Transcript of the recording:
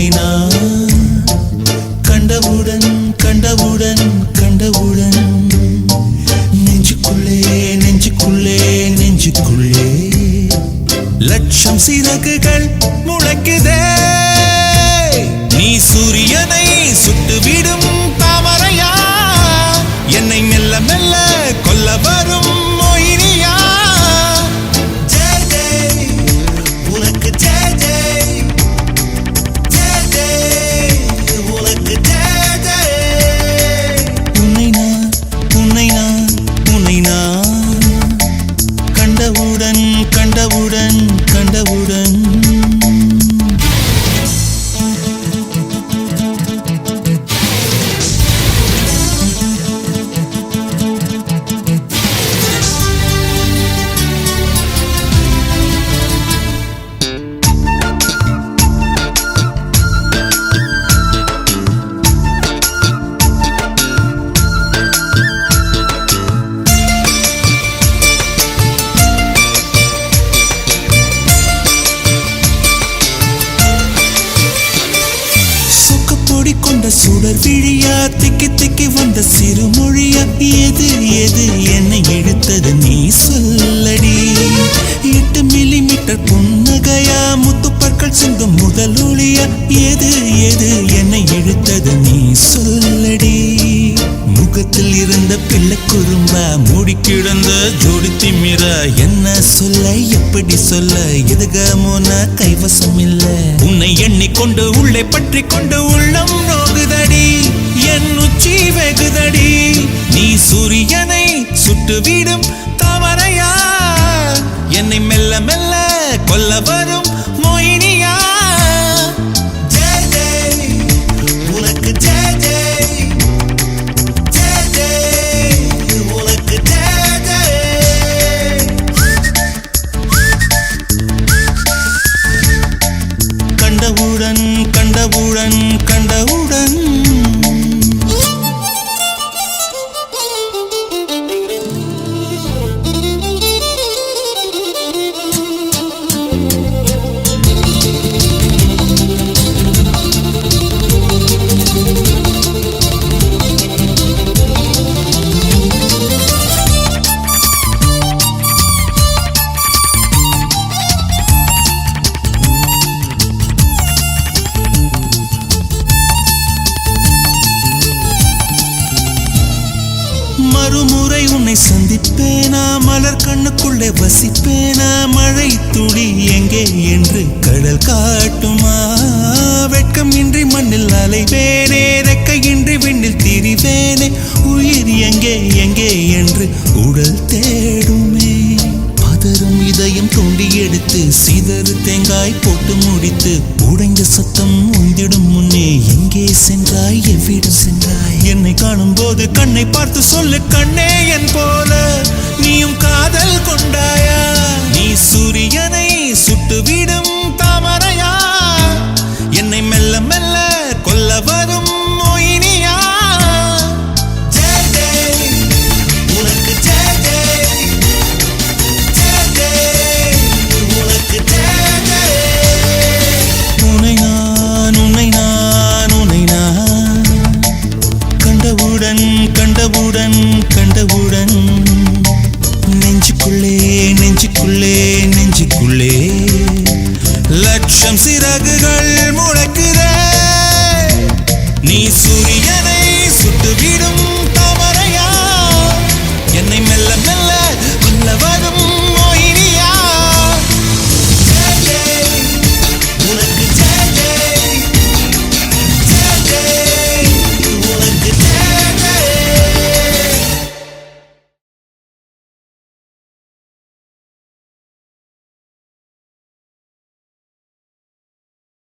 உன்னை நான் கண்டவுடன் கண்டவுடன் கண்டவுடன் நெஞ்சுக்குள்ளே நெஞ்சுக்குள்ளே நெஞ்சுக்குள்ளே லட்சம் சிறகுகள் முளைக்குதே. நீ சூரியனை சுட்டுவிடும் தாமரையா, என்னை மெல்ல மெல்ல கொல்ல வரும் மொயினியா. ஜெய் ஜெய் உனக்கு ஜெய் ஜெய், ஜெய் ஜெய் உனக்கு ஜெய் ஜெய். உன்னை நான் உன்னை நான் உன்னை நான் கண்டவுடன் கண்டவுடன் கண்டவுடன் கொண்ட சுடர் விழியா, திக்கி திக்கி வந்த சிறுமொழியா, எது எது என்னை எடுத்தது நீ சொல்லடி. 8 மில்லிமீட்டர் புன்னகையா, முத்துப்பற்கள் சிந்தும் முதல் ஒளியா, எது எது என்னை எடுத்தது நீ சொல்லடி. முகத்தில் இருந்த பிள்ளை குறும்பா, மூடி கிடந்த ஜோடி திமிரா, என்ன சொல்ல எப்படி சொல்ல எதுகமோன கைவசம் இல்ல. உன்னை எண்ணிக்கொண்டு உள்ளே பற்றி கொண்டு உள்ளம் நோகுதடி, என் உச்சி வெகுதடி. நீ சூரியனை சுட்டுவிடும் தாமரையா, என்னை மெல்ல மெல்ல கொல்ல வரும் மொயினியா. ஜெய் ஜெய் உனக்கு ஜெய் ஜெய், ஜெய் ஜெய் உனக்கு ஜெய் ஜெய். கண்டவுடன் கண்டவுடன் கண்டவுடன் மறுமுறை உன்னை சந்திப்பேனா, மலர் கண்ணுக்குள்ளே வசிப்பேனா, மழை துளி எங்கே என்று கடல் காட்டுமா. வெட்கம் இன்றி மண்ணில் அலைவேனே, ரெக்கையின்றி விண்ணில் திரிவேனே, உயிர் எங்கே எங்கே என்று உடல் தேடுமே. பதறும் இதயம் தோண்டி எடுத்து சிதறு தேங்காய் போட்டு முடித்து, உடைந்த சத்தம் உந்திடும் முன்னே எங்கே சென்றாய் எவ்விடம் சென்றாய். என்னை காணும் போது கண்ணை பார்த்து சொல்லு கண்ணே என் போல நீயும் காதல் கொண்டாயா. நீ சூரியனை சுட்டுவிடும் தாமரையா, என்னை மெல்ல மெல்ல கொல்ல வரும் மொயினியா. ஜெய் ஜெய் உனக்கு ஜெய் ஜெய், ஜெய் ஜெய் உனக்கு ஜெய் ஜெய். உன்னை நான் உன்னை நான் உன்னை நான் கண்டவுடன் கண்டவுடன் கண்டவுடன் நெஞ்சுக்குள்ளே நெஞ்சுக்குள்ளே நெஞ்சுக்குள்ளே லட்சம் சிறகுகள்